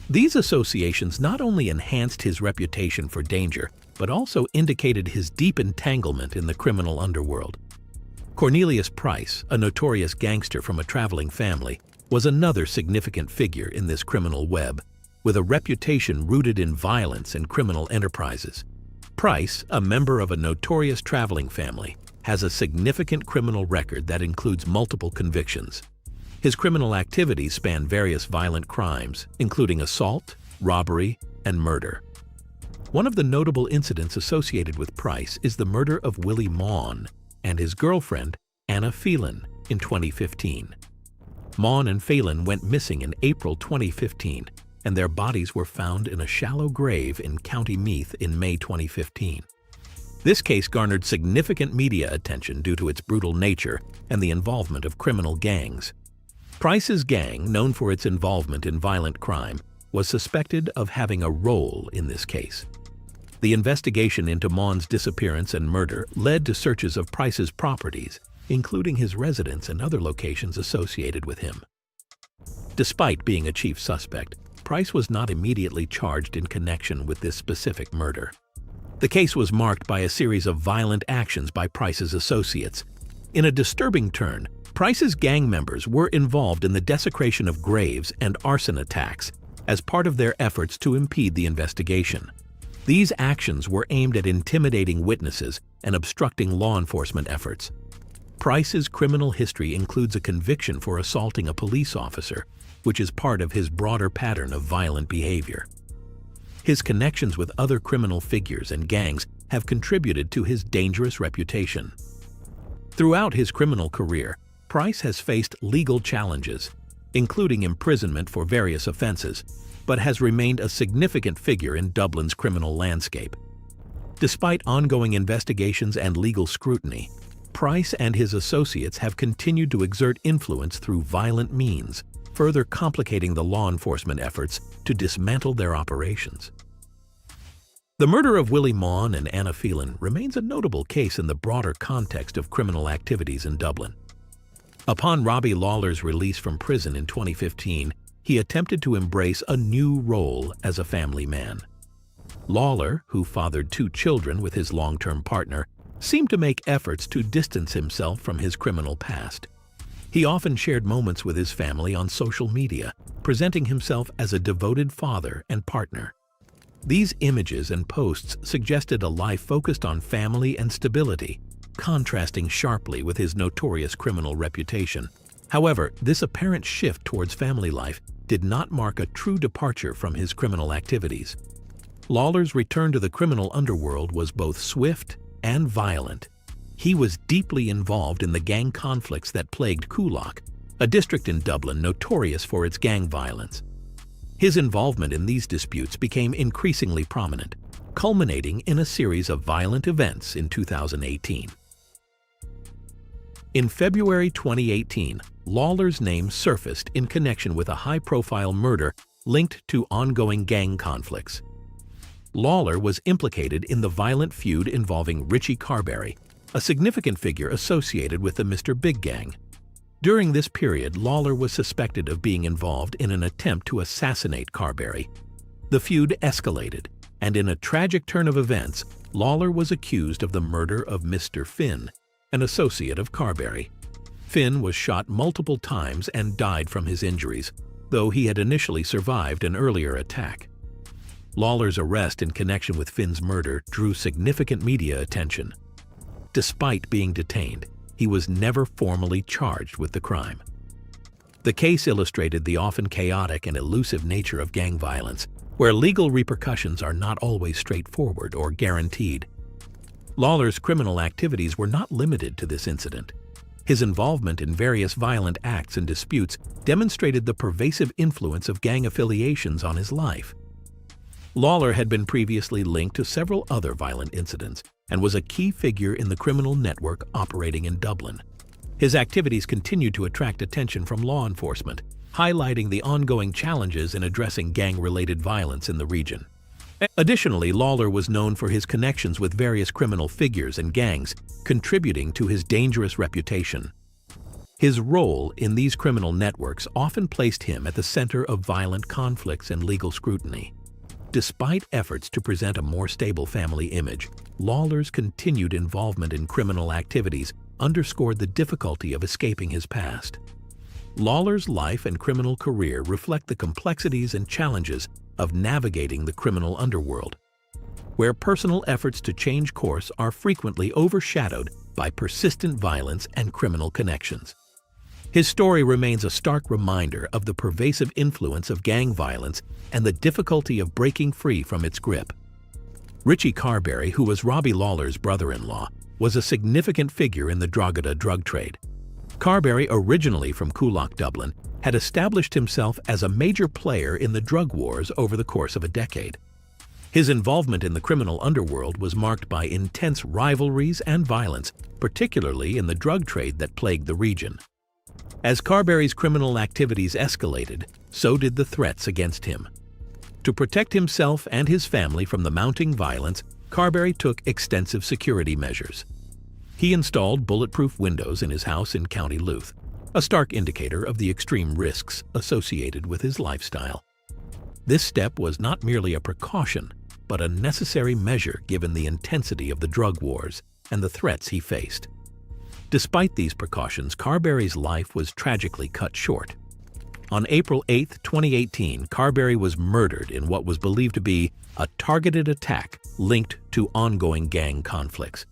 These associations not only enhanced his reputation for danger, but also indicated his deep entanglement in the criminal underworld. Cornelius Price, a notorious gangster from a traveling family, was another significant figure in this criminal web, with a reputation rooted in violence and criminal enterprises. Price, a member of a notorious traveling family, has a significant criminal record that includes multiple convictions. His criminal activities span various violent crimes, including assault, robbery, and murder. One of the notable incidents associated with Price is the murder of Willie Maughan and his girlfriend, Anna Phelan, in 2015. Maughan and Phelan went missing in April 2015, and their bodies were found in a shallow grave in County Meath in May 2015. This case garnered significant media attention due to its brutal nature and the involvement of criminal gangs. Price's gang, known for its involvement in violent crime, was suspected of having a role in this case. The investigation into Maughan's disappearance and murder led to searches of Price's properties, including his residence and other locations associated with him. Despite being a chief suspect, Price was not immediately charged in connection with this specific murder. The case was marked by a series of violent actions by Price's associates. In a disturbing turn, Price's gang members were involved in the desecration of graves and arson attacks as part of their efforts to impede the investigation. These actions were aimed at intimidating witnesses and obstructing law enforcement efforts. Price's criminal history includes a conviction for assaulting a police officer, which is part of his broader pattern of violent behavior. His connections with other criminal figures and gangs have contributed to his dangerous reputation. Throughout his criminal career, Price has faced legal challenges, including imprisonment for various offenses, but has remained a significant figure in Dublin's criminal landscape. Despite ongoing investigations and legal scrutiny, Price and his associates have continued to exert influence through violent means, further complicating the law enforcement efforts to dismantle their operations. The murder of Willie Maughan and Anna Phelan remains a notable case in the broader context of criminal activities in Dublin. Upon Robbie Lawler's release from prison in 2015, he attempted to embrace a new role as a family man. Lawler, who fathered 2 children with his long-term partner, seemed to make efforts to distance himself from his criminal past. He often shared moments with his family on social media, presenting himself as a devoted father and partner. These images and posts suggested a life focused on family and stability, contrasting sharply with his notorious criminal reputation. However, this apparent shift towards family life did not mark a true departure from his criminal activities. Lawler's return to the criminal underworld was both swift and violent. He was deeply involved in the gang conflicts that plagued Coolock, a district in Dublin notorious for its gang violence. His involvement in these disputes became increasingly prominent, culminating in a series of violent events in 2018. In February 2018, Lawler's name surfaced in connection with a high-profile murder linked to ongoing gang conflicts. Lawler was implicated in the violent feud involving Richie Carberry, a significant figure associated with the Mr. Big Gang. During this period, Lawler was suspected of being involved in an attempt to assassinate Carberry. The feud escalated, and in a tragic turn of events, Lawler was accused of the murder of Mr. Finn, an associate of Carberry. Finn was shot multiple times and died from his injuries, though he had initially survived an earlier attack. Lawler's arrest in connection with Finn's murder drew significant media attention. Despite being detained, he was never formally charged with the crime. The case illustrated the often chaotic and elusive nature of gang violence, where legal repercussions are not always straightforward or guaranteed. Lawler's criminal activities were not limited to this incident. His involvement in various violent acts and disputes demonstrated the pervasive influence of gang affiliations on his life. Lawler had been previously linked to several other violent incidents and was a key figure in the criminal network operating in Dublin. His activities continued to attract attention from law enforcement, highlighting the ongoing challenges in addressing gang-related violence in the region. Additionally, Lawler was known for his connections with various criminal figures and gangs, contributing to his dangerous reputation. His role in these criminal networks often placed him at the center of violent conflicts and legal scrutiny. Despite efforts to present a more stable family image, Lawler's continued involvement in criminal activities underscored the difficulty of escaping his past. Lawler's life and criminal career reflect the complexities and challenges of navigating the criminal underworld, where personal efforts to change course are frequently overshadowed by persistent violence and criminal connections. His story remains a stark reminder of the pervasive influence of gang violence and the difficulty of breaking free from its grip. Richie Carberry, who was Robbie Lawler's brother-in-law, was a significant figure in the Drogheda drug trade. Carberry, originally from Coolock, Dublin, had established himself as a major player in the drug wars over the course of a decade. His involvement in the criminal underworld was marked by intense rivalries and violence, particularly in the drug trade that plagued the region. As Carberry's criminal activities escalated, so did the threats against him. To protect himself and his family from the mounting violence, Carberry took extensive security measures. He installed bulletproof windows in his house in County Louth, a stark indicator of the extreme risks associated with his lifestyle. This step was not merely a precaution, but a necessary measure given the intensity of the drug wars and the threats he faced. Despite these precautions, Carberry's life was tragically cut short. On April 8, 2018, Carberry was murdered in what was believed to be a targeted attack linked to ongoing gang conflicts.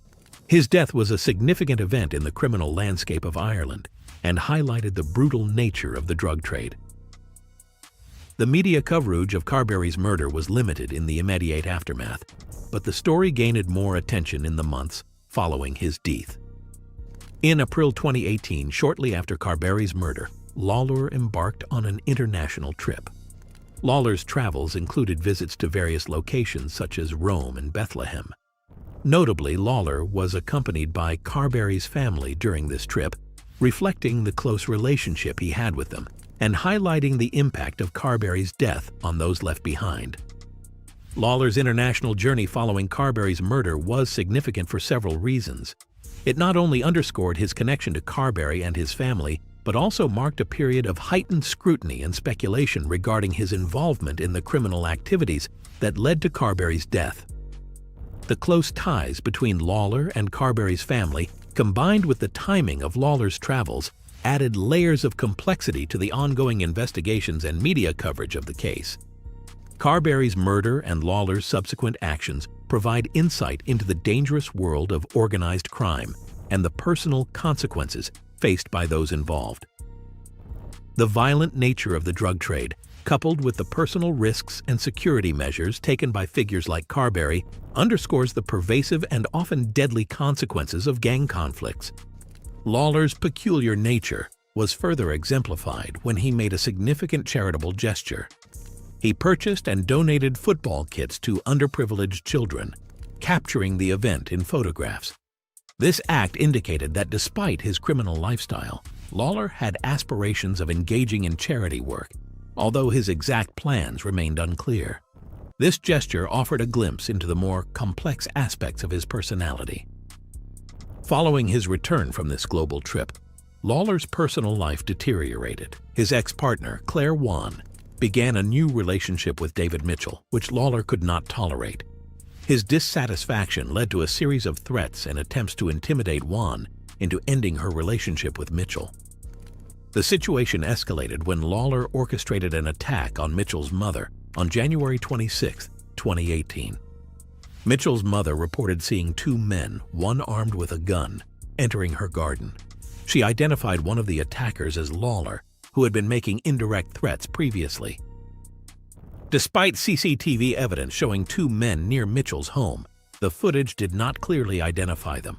His death was a significant event in the criminal landscape of Ireland and highlighted the brutal nature of the drug trade. The media coverage of Carberry's murder was limited in the immediate aftermath, but the story gained more attention in the months following his death. In April 2018, shortly after Carberry's murder, Lawler embarked on an international trip. Lawler's travels included visits to various locations such as Rome and Bethlehem. Notably, Lawler was accompanied by Carberry's family during this trip, reflecting the close relationship he had with them and highlighting the impact of Carberry's death on those left behind. Lawler's international journey following Carberry's murder was significant for several reasons. It not only underscored his connection to Carberry and his family, but also marked a period of heightened scrutiny and speculation regarding his involvement in the criminal activities that led to Carberry's death. The close ties between Lawler and Carberry's family, combined with the timing of Lawler's travels, added layers of complexity to the ongoing investigations and media coverage of the case. Carberry's murder and Lawler's subsequent actions provide insight into the dangerous world of organized crime and the personal consequences faced by those involved. The violent nature of the drug trade, coupled with the personal risks and security measures taken by figures like Carberry, underscores the pervasive and often deadly consequences of gang conflicts. Lawler's peculiar nature was further exemplified when he made a significant charitable gesture. He purchased and donated football kits to underprivileged children, capturing the event in photographs. This act indicated that despite his criminal lifestyle, Lawler had aspirations of engaging in charity work, although his exact plans remained unclear. This gesture offered a glimpse into the more complex aspects of his personality. Following his return from this global trip, Lawler's personal life deteriorated. His ex-partner, Claire Wan, began a new relationship with David Mitchell, which Lawler could not tolerate. His dissatisfaction led to a series of threats and attempts to intimidate Wan into ending her relationship with Mitchell. The situation escalated when Lawler orchestrated an attack on Mitchell's mother on January 26, 2018. Mitchell's mother reported seeing two men, one armed with a gun, entering her garden. She identified one of the attackers as Lawler, who had been making indirect threats previously. Despite CCTV evidence showing two men near Mitchell's home, the footage did not clearly identify them.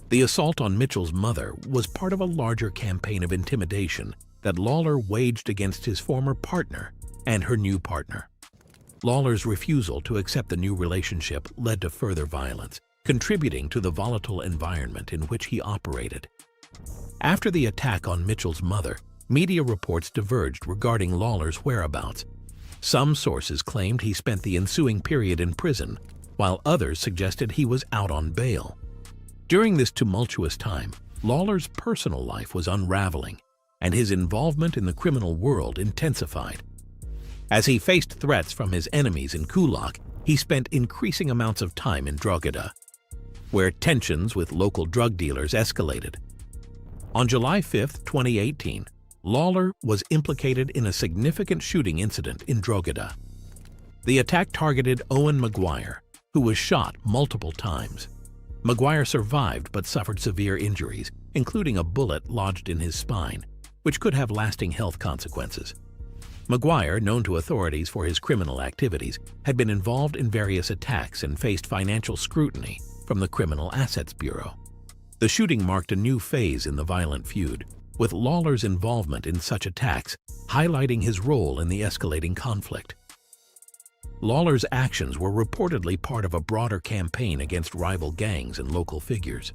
The assault on Mitchell's mother was part of a larger campaign of intimidation that Lawler waged against his former partner and her new partner. Lawler's refusal to accept the new relationship led to further violence, contributing to the volatile environment in which he operated. After the attack on Mitchell's mother, media reports diverged regarding Lawler's whereabouts. Some sources claimed he spent the ensuing period in prison, while others suggested he was out on bail. During this tumultuous time, Lawler's personal life was unraveling, and his involvement in the criminal world intensified. As he faced threats from his enemies in Kulak, he spent increasing amounts of time in Drogheda, where tensions with local drug dealers escalated. On July 5, 2018, Lawler was implicated in a significant shooting incident in Drogheda. The attack targeted Owen Maguire, who was shot multiple times. Maguire survived but suffered severe injuries, including a bullet lodged in his spine, which could have lasting health consequences. Maguire, known to authorities for his criminal activities, had been involved in various attacks and faced financial scrutiny from the Criminal Assets Bureau. The shooting marked a new phase in the violent feud, with Lawler's involvement in such attacks highlighting his role in the escalating conflict. Lawler's actions were reportedly part of a broader campaign against rival gangs and local figures.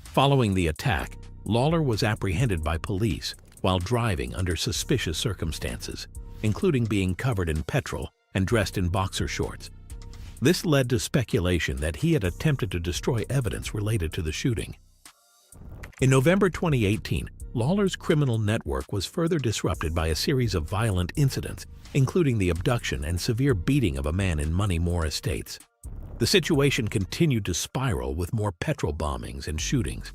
Following the attack, Lawler was apprehended by police while driving under suspicious circumstances, including being covered in petrol and dressed in boxer shorts. This led to speculation that he had attempted to destroy evidence related to the shooting. In November 2018, Lawler's criminal network was further disrupted by a series of violent incidents, including the abduction and severe beating of a man in Moneymore Estates. The situation continued to spiral with more petrol bombings and shootings.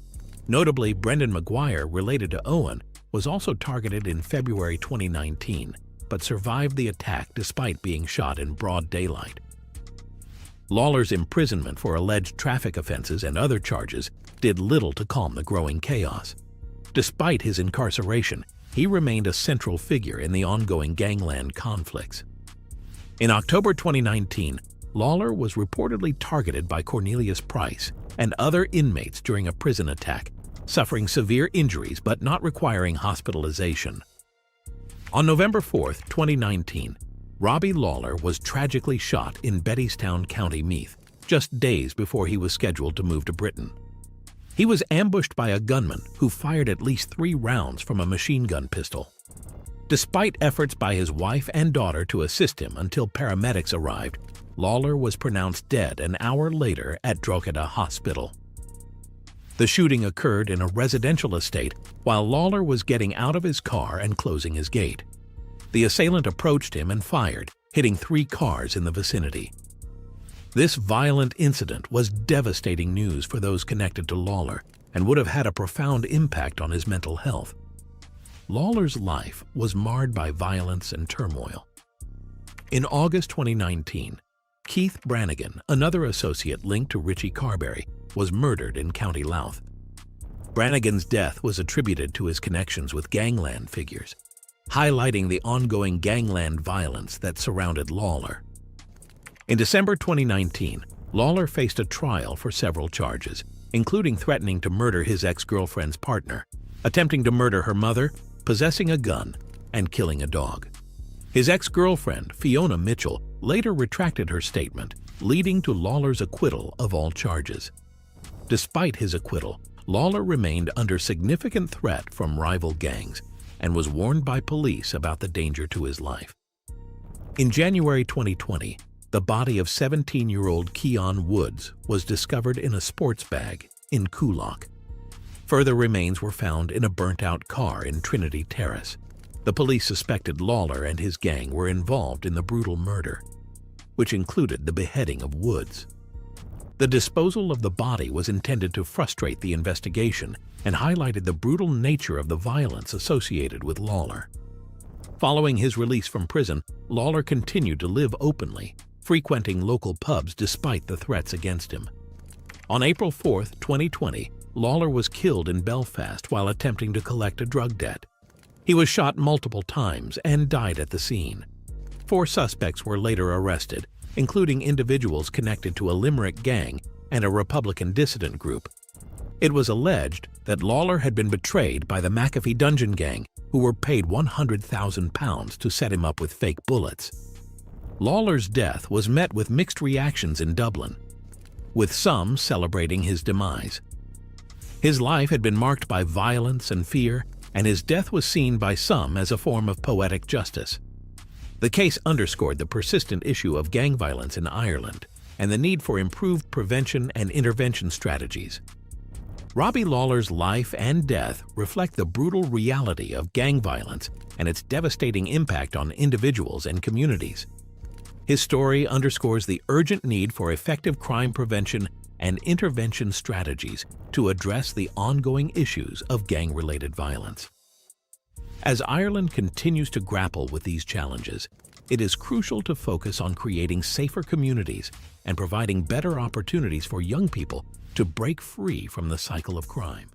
Notably, Brendan Maguire, related to Owen, was also targeted in February 2019, but survived the attack despite being shot in broad daylight. Lawler's imprisonment for alleged traffic offenses and other charges did little to calm the growing chaos. Despite his incarceration, he remained a central figure in the ongoing gangland conflicts. In October 2019, Lawler was reportedly targeted by Cornelius Price and other inmates during a prison attack, suffering severe injuries but not requiring hospitalization. On November 4, 2019, Robbie Lawler was tragically shot in Bettystown County, Meath, just days before he was scheduled to move to Britain. He was ambushed by a gunman who fired at least 3 rounds from a machine gun pistol. Despite efforts by his wife and daughter to assist him until paramedics arrived, Lawler was pronounced dead an hour later at Drogheda Hospital. The shooting occurred in a residential estate while Lawler was getting out of his car and closing his gate. The assailant approached him and fired, hitting 3 cars in the vicinity. This violent incident was devastating news for those connected to Lawler and would have had a profound impact on his mental health. Lawler's life was marred by violence and turmoil. In August 2019, Keith Brannigan, another associate linked to Richie Carberry, was murdered in County Louth. Brannigan's death was attributed to his connections with gangland figures, highlighting the ongoing gangland violence that surrounded Lawler. In December 2019, Lawler faced a trial for several charges, including threatening to murder his ex-girlfriend's partner, attempting to murder her mother, possessing a gun, and killing a dog. His ex-girlfriend, Fiona Mitchell, later retracted her statement, leading to Lawler's acquittal of all charges. Despite his acquittal, Lawler remained under significant threat from rival gangs and was warned by police about the danger to his life. In January 2020, the body of 17-year-old Keon Woods was discovered in a sports bag in Coolock. Further remains were found in a burnt-out car in Trinity Terrace. The police suspected Lawler and his gang were involved in the brutal murder, which included the beheading of Woods. The disposal of the body was intended to frustrate the investigation and highlighted the brutal nature of the violence associated with Lawler. Following his release from prison, Lawler continued to live openly, frequenting local pubs despite the threats against him. On April 4, 2020, Lawler was killed in Belfast while attempting to collect a drug debt. He was shot multiple times and died at the scene. 4 suspects were later arrested, including individuals connected to a Limerick gang and a Republican dissident group. It was alleged that Lawler had been betrayed by the McAfee Dungeon Gang, who were paid £100,000 to set him up with fake bullets. Lawler's death was met with mixed reactions in Dublin, with some celebrating his demise. His life had been marked by violence and fear, and his death was seen by some as a form of poetic justice. The case underscored the persistent issue of gang violence in Ireland and the need for improved prevention and intervention strategies. Robbie Lawler's life and death reflect the brutal reality of gang violence and its devastating impact on individuals and communities. His story underscores the urgent need for effective crime prevention and intervention strategies to address the ongoing issues of gang-related violence. As Ireland continues to grapple with these challenges, it is crucial to focus on creating safer communities and providing better opportunities for young people to break free from the cycle of crime.